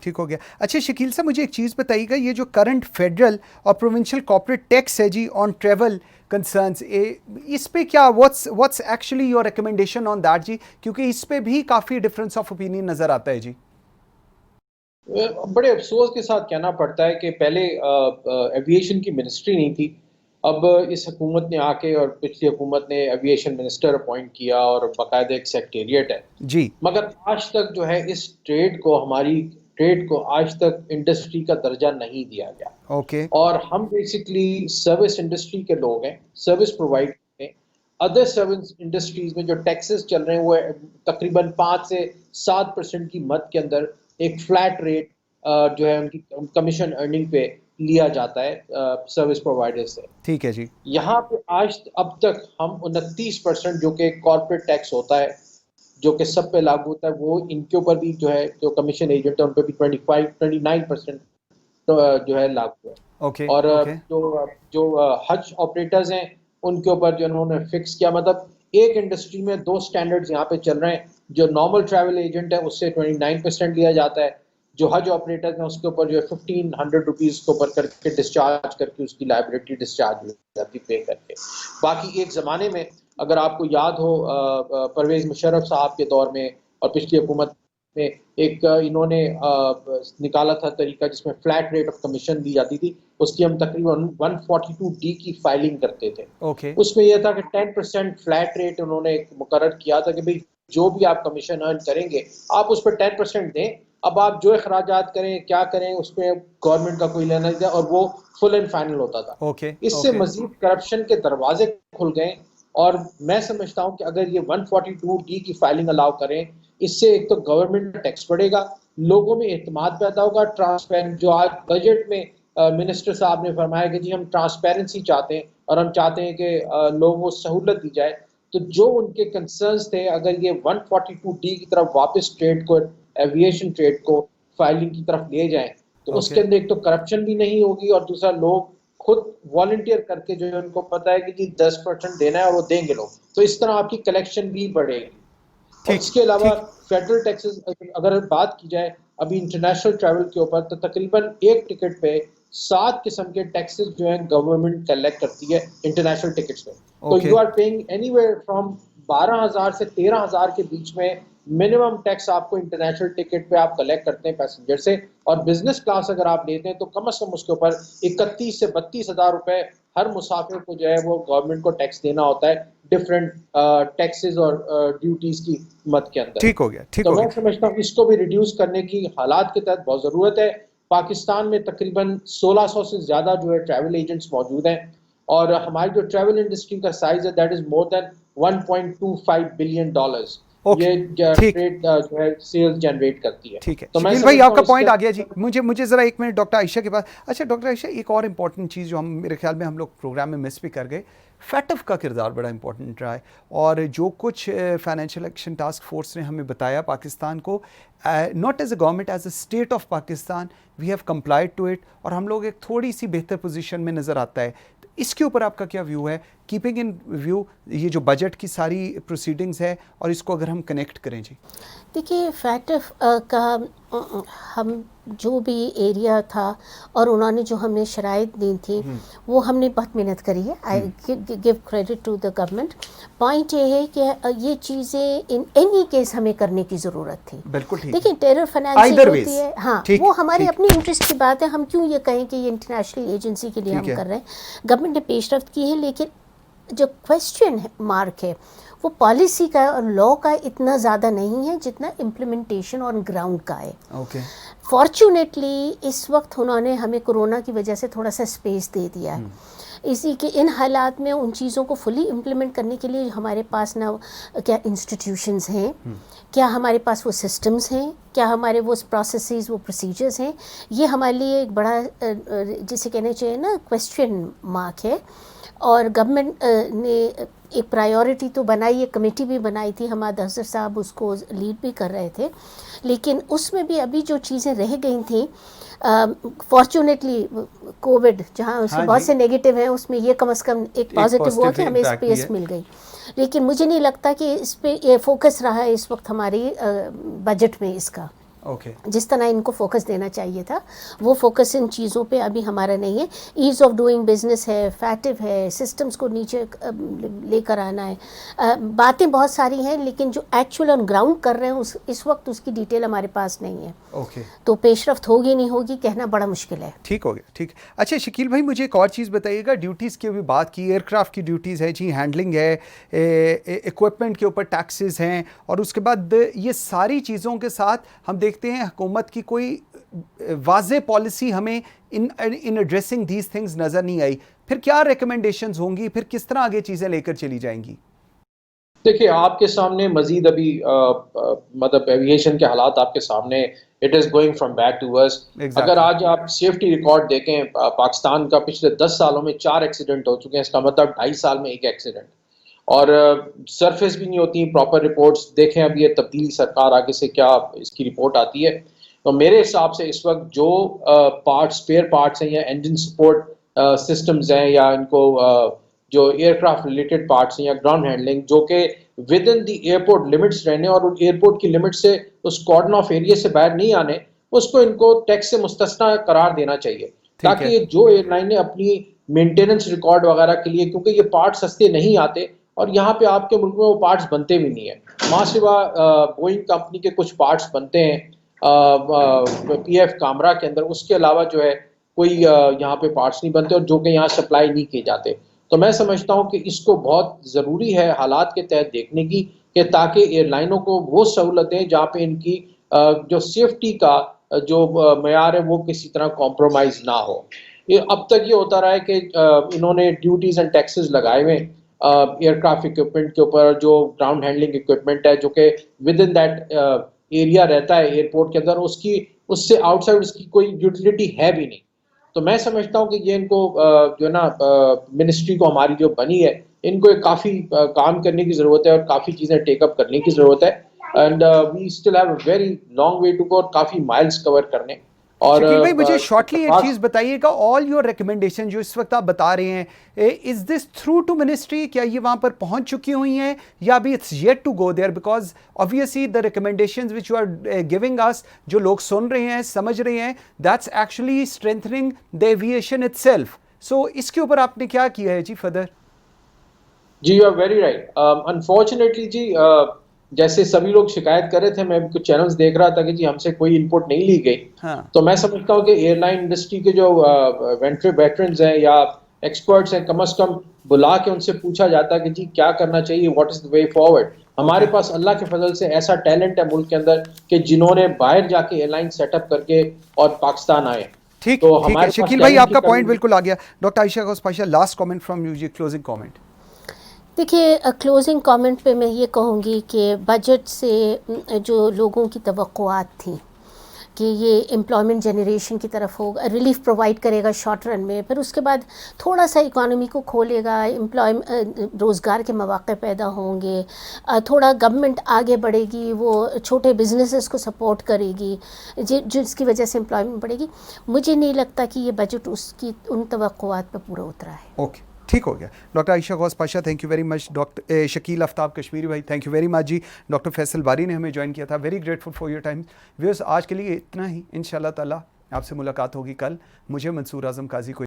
ٹھیک ہو گیا. اچھا شکیل صاحب مجھے ایک چیز بتائیے گا, یہ جو کرنٹ فیڈرل اور پروونشل کارپوریٹ ٹیکس ہے جی آن ٹریول کنسرنس, اس پہ کیا what's actually your recommendation on that جی, کیونکہ اس پہ بھی کافی ڈفرینس آف اوپینین نظر آتا ہے جی. بڑے افسوس کے ساتھ کہنا پڑتا ہے کہ پہلے ایویشن کی منسٹری نہیں تھی, اب اس حکومت نے آ کے اور پچھلی حکومت نے ایویشن منسٹر اپوائنٹ کیا اور باقاعدہ ایک سیکریٹریٹ ہے جی, مگر آج تک جو ہے اس ٹریڈ کو, ہماری ٹریڈ کو آج تک انڈسٹری کا درجہ نہیں دیا گیا. اوکے, اور ہم بیسکلی سروس انڈسٹری کے لوگ ہیں, سروس پرووائڈ کرتے ہیں. ادر سروس انڈسٹریز میں جو ٹیکسز چل رہے ہیں وہ تقریباً 5 سے 7% کی مد کے اندر ایک فلیٹ ریٹ جو ہے ان کی کمیشن ارننگ پہ لیا جاتا ہے سروس پرووائڈر سے. ٹھیک ہے جی. یہاں پہ اب تک ہم 29% جو کہ کارپوریٹ ٹیکس ہوتا ہے جو کہ سب پہ لاگو ہوتا ہے, وہ ان کے اوپر بھی جو ہے جو کمیشن ایجنٹ ہے ان پہ بھی 29% جو ہے لاگو ہے. اوکے, اور اوکے, جو حج آپریٹرز ہیں ان کے اوپر جو انہوں نے فکس کیا, مطلب ایک انڈسٹری میں 2 سٹینڈرڈز یہاں پہ چل رہے ہیں. جو نارمل ٹریول ایجنٹ ہے اس سے 29% لیا جاتا ہے, جو حج آپریٹر ہیں اس کے اوپر جو ہے 1500 روپیز کے اوپر کر کے ڈسچارج کر کے اس کی لائبلٹی ڈسچارج ہو جاتی پے کر کے. باقی ایک زمانے میں اگر آپ کو یاد ہو پرویز مشرف صاحب کے دور میں اور پچھلی حکومت میں ایک انہوں نے نکالا تھا طریقہ جس میں فلیٹ ریٹ آف کمیشن دی جاتی تھی, اس کی ہم تقریباً 142D کی فائلنگ کرتے تھے. اوکے, اس میں یہ تھا کہ 10% فلیٹ ریٹ انہوں نے مقرر کیا تھا کہ بھئی جو بھی آپ کمیشن ارن کریں گے آپ اس پہ 10% دیں, اب آپ جو اخراجات کریں کیا کریں اس پہ گورنمنٹ کا کوئی لینا نہیں تھا, اور وہ فل اینڈ فائنل ہوتا تھا. اوکے, اس سے مزید کرپشن کے دروازے کھل گئے, اور میں سمجھتا ہوں کہ اگر یہ 142D کی فائلنگ الاؤ کریں, اس سے ایک تو گورنمنٹ کا ٹیکس بڑھے گا, لوگوں میں اعتماد پیدا ہوگا. ٹرانسپیرنٹ جو آج بجٹ میں منسٹر صاحب نے فرمایا کہ جی ہم ٹرانسپیرنسی چاہتے ہیں اور ہم چاہتے ہیں کہ لوگوں کو سہولت دی جائے, تو جو ان کے کنسرنز تھے اگر یہ 142D کی طرف واپس ٹریڈ کو, ایویشن ٹریڈ کو فائلنگ کی طرف لے جائیں تو اس کے اندر ایک تو کرپشن بھی نہیں ہوگی, اور دوسرا لوگ خود والنٹیئر کر کے جو ہے ان کو پتا ہے کہ جی 10% دینا ہے اور وہ دیں گے لوگ, تو اس طرح آپ کی کلیکشن بھی بڑھے گی. اور اس کے علاوہ فیڈرل ٹیکسز اگر بات کی جائے ابھی انٹرنیشنل ٹریول کے اوپر, تو تقریباً ایک ٹکٹ پہ 7 قسم کے ٹیکسز جو ہیں گورنمنٹ کلیکٹ کرتی ہے انٹرنیشنل ٹکٹس پہ. تو یو آر پیئنگ اینی ویئر فرام 12,000 سے 13,000 کے بیچ میں منیمم ٹیکس آپ کو انٹرنیشنل ٹکٹ پہ آپ کلیکٹ کرتے ہیں پیسنجر سے. اور بزنس کلاس اگر آپ لیتے ہیں تو کم از کم اس کے اوپر 31 سے 32,000 روپے ہر مسافر کو جو ہے وہ گورنمنٹ کو ٹیکس دینا ہوتا ہے ڈفرینٹ ٹیکسز اور ڈیوٹیز کی مد کے اندر. ٹھیک ہو گیا, ٹھیک تو ہو میں گیا. سمجھتا ہوں اس کو بھی ریڈیوس کرنے کی حالات کے تحت بہت ضرورت ہے. پاکستان میں تقریباً 1600 سے زیادہ جو ہے ٹریول ایجنٹس موجود ہیں, اور ہماری جو ٹریول انڈسٹری کا سائز ہے that is more than $1.25 billion یہ ٹریڈ جو ہے سیلز جنریٹ کرتی ہے. ٹھیک ہے تو میں شکیل بھائی آپ کا اس پوائنٹ آ گیا جی. مجھے ذرا 1 منٹ ڈاکٹر عائشہ کے پاس. اچھا ڈاکٹر عائشہ ایک اور امپورٹنٹ چیز جو میرے خیال میں ہم لوگ پروگرام میں مس بھی کر گئے, فیٹف کا کردار بڑا امپورٹنٹ رہا ہے, اور جو کچھ فائنینشیل ایکشن ٹاسک فورس نے ہمیں بتایا پاکستان کو, not as a government, as a state of Pakistan we have complied to it, اور ہم لوگ ایک تھوڑی سی بہتر پوزیشن میں نظر آتا ہے. اس کے اوپر آپ کا کیا ویو ہے, کیپنگ ان ویو یہ جو بجٹ کی ساری پروسیڈنگز ہے, اور اس کو اگر ہم کنیکٹ کریں جی. دیکھیے فیٹف کا ہم جو بھی ایریا تھا اور انہوں نے جو ہمیں شرائط دی تھی وہ ہم نے بہت محنت کری ہے. I give credit to the government. Point یہ ہے کہ یہ چیزیں ان اینی کیس ہمیں کرنے کی ضرورت تھی. بالکل ٹھیک. دیکھیں ٹیرر فنانسنگ ہوتی ہے, ہاں وہ ہمارے اپنی انٹرسٹ کی بات ہے, ہم کیوں یہ کہیں کہ یہ انٹرنیشنل ایجنسی کے لیے ہم کر رہے ہیں. گورنمنٹ نے پیش رفت کی ہے, لیکن جو کویسچن مارک ہے وہ پالیسی کا اور لاء کا اتنا زیادہ نہیں ہے جتنا امپلیمنٹیشن اور گراؤنڈ کا ہے. فارچونیٹلی اس وقت انہوں نے ہمیں کرونا کی وجہ سے تھوڑا سا اسپیس دے دیا ہے. اسی کے ان حالات میں ان چیزوں کو فلی امپلیمنٹ کرنے کے لیے ہمارے پاس نہ کیا انسٹیٹیوشنز ہیں, کیا ہمارے پاس وہ سسٹمز ہیں, کیا ہمارے وہ پروسیسز وہ پروسیجرز ہیں, یہ ہمارے لیے ایک بڑا جسے کہنا چاہیے نا کویسچن مارک ہے. اور گورنمنٹ نے ایک پرائیورٹی تو بنائی, ایک کمیٹی بھی بنائی تھی, حماد افضل صاحب اس کو لیڈ بھی کر رہے تھے, لیکن اس میں بھی ابھی جو چیزیں رہ گئی تھیں, فارچونیٹلی کووڈ جہاں اس کے بہت سے نیگیٹو ہیں اس میں یہ کم از کم ایک پازیٹیو ہوا کہ ہمیں اسپیس مل گئی. لیکن مجھے نہیں لگتا کہ اس پہ یہ فوکس رہا ہے اس وقت ہماری بجٹ میں اس کا. اوکے جس طرح ان کو فوکس دینا چاہیے تھا وہ فوکس ان چیزوں پہ ابھی ہمارا نہیں ہے. ایز آف ڈوئنگ بزنس ہے, فیٹو ہے, سسٹمز کو نیچے لے کر آنا ہے, باتیں بہت ساری ہیں لیکن جو ایکچوئل آن گراؤنڈ کر رہے ہیں اس وقت اس کی ڈیٹیل ہمارے پاس نہیں ہے. اوکے تو پیش رفت ہوگی نہیں ہوگی کہنا بڑا مشکل ہے. ٹھیک ہو گیا, ٹھیک. اچھا شکیل بھائی مجھے ایک اور چیز بتائیے گا, ڈیوٹیز کی بھی بات کی, ایئر کرافٹ کی ڈیوٹیز ہے جی, ہینڈلنگ ہے, ایکوپمنٹ کے اوپر ٹیکسز ہیں, اور اس کے بعد یہ ساری چیزوں کے ساتھ ہم دیکھتے ہیں حکومت کی کوئی واضح پالیسی ہمیں ان ایڈریسنگ دیز تھنگز نظر نہیں آئی. پھر کیا ریکمنڈیشنز ہوں گی, پھر کس طرح آگے چیزیں لے کر چلی جائیں گی؟ دیکھیے آپ کے سامنے مزید ابھی مطلب ایویشن کے حالات آپ کے سامنے, it is going from bad to worse. اگر آج آپ سیفٹی ریکارڈ دیکھیں پاکستان کا پچھلے 10 سالوں میں 4 ایکسیڈنٹ ہو چکے ہیں, اس کا مطلب 2.5 سال میں 1 ایکسیڈنٹ, اور سرفیس بھی نہیں ہوتی پراپر رپورٹس. دیکھیں اب یہ تبدیلی سرکار آگے سے کیا اس کی رپورٹ آتی ہے. تو میرے حساب سے اس وقت جو پارٹس اسپیئر پارٹس ہیں یا انجن سپورٹ سسٹمز ہیں یا ان کو جو ایئر کرافٹ ریلیٹڈ پارٹس ہیں یا گراؤنڈ ہینڈلنگ جو کہ with in the airport limits رہنے اور ایئرپورٹ کی لمٹ سے اس کارڈن آف ایریا سے باہر نہیں آنے, اس کو ان کو ٹیکس سے مستثنا قرار دینا چاہیے, تاکہ جو ایئر لائنیں اپنی مینٹیننس ریکارڈ وغیرہ کے لیے, کیونکہ یہ پارٹس سستے نہیں آتے اور یہاں پہ آپ کے ملک میں وہ پارٹس بنتے بھی نہیں ہیں. ماں سوا بوئنگ کمپنی کے کچھ پارٹس بنتے ہیں پی ایف کامرا کے اندر, اس کے علاوہ جو ہے کوئی یہاں پہ پارٹس نہیں بنتے اور جو کہ یہاں سپلائی نہیں کیے جاتے. تو میں سمجھتا ہوں کہ اس کو بہت ضروری ہے حالات کے تحت دیکھنے کی, کہ تاکہ ایئر لائنوں کو وہ سہولتیں جہاں پہ ان کی جو سیفٹی کا جو معیار ہے وہ کسی طرح کمپرومائز نہ ہو. اب تک یہ ہوتا رہا ہے کہ انہوں نے ڈیوٹیز اینڈ ٹیکسز لگائے ہوئے ایئر کرافٹ اکوپمنٹ کے اوپر, جو گراؤنڈ ہینڈلنگ اکوپمنٹ ہے جو کہ ود ان دیٹ ایریا رہتا ہے ایئرپورٹ کے اندر, اس سے آؤٹ سائڈ اس کی کوئی یوٹیلیٹی ہے بھی نہیں. تو میں سمجھتا ہوں کہ یہ ان کو جو ہے نا منسٹری کو ہماری جو بنی ہے ان کو کافی کام کرنے کی ضرورت ہے اور کافی چیزیں ٹیک اپ کرنے کی ضرورت ہے. And we still have a very long way to go, اور کافی مائلز کور کرنے. اور شکیل بھائی مجھے شارٹلی ایک چیز بتائیے گا, آل یور ریکمنڈیشن جو اس وقت آپ بتا رہے ہیں, از دس تھرو ٹو منسٹری, کیا یہ وہاں پر پہنچ چکی ہوئی ہیں یا ابھی it's yet to go there? Because obviously the recommendations which you are giving us, جو لوگ سن رہے ہیں سمجھ رہے ہیں, that's actually strengthening the aviation itself. so اس کے اوپر آپ نے کیا کیا ہے جی فردر؟ جی you are very right. Unfortunately جی جیسے سبھی لوگ شکایت کر رہے تھے, میں کچھ چینلز دیکھ رہا تھا کہ جی ہم سے کوئی ان پٹ نہیں لی گئی. تو میں سمجھتا ہوں کہ ایئر لائن انڈسٹری کے جو ویٹرنز ہیں یا ایکسپرٹس ہیں, کم از کم بلا کے ان سے پوچھا جاتا کہ جی کیا کرنا چاہیے, what is the way forward. ہمارے پاس اللہ کے فضل سے ایسا ٹیلنٹ ہے ملک کے اندر کہ جنہوں نے باہر جا کے ایئر لائن سیٹ اپ کر کے اور پاکستان آئے. ٹھیک ہے شکیل بھائی, آپ کا پوائنٹ بالکل آ گیا. Doctor Ayesha Ghaus Pasha, last comment from you ji, closing comment. دیکھیے کلوزنگ کامنٹ پہ میں یہ کہوں گی کہ بجٹ سے جو لوگوں کی توقعات تھیں کہ یہ امپلائمنٹ جنریشن کی طرف ہوگا, ریلیف پرووائڈ کرے گا شارٹ رن میں, پھر اس کے بعد تھوڑا سا اکانومی کو کھولے گا, روزگار کے مواقع پیدا ہوں گے, تھوڑا گورنمنٹ آگے بڑھے گی, وہ چھوٹے بزنسز کو سپورٹ کرے گی جس کی وجہ سے امپلائمنٹ بڑھے گی. مجھے نہیں لگتا کہ یہ بجٹ اس کی ان توقعات پہ پورا اترا ہے. اوکے ٹھیک ہو گیا. Doctor Ayesha Ghaus Pasha thank you very much. Doctor Shakeel Aftab Kashmiri بھائی تھینک یو ویری مچ جی. ڈاکٹر فیصل باری نے ہمیں جوائن کیا تھا, very grateful for your time. Viewers آج کے لیے اتنا ہی, انشاءاللہ تعالی آپ سے ملاقات ہوگی کل. مجھے منصور اعظم قاضی کو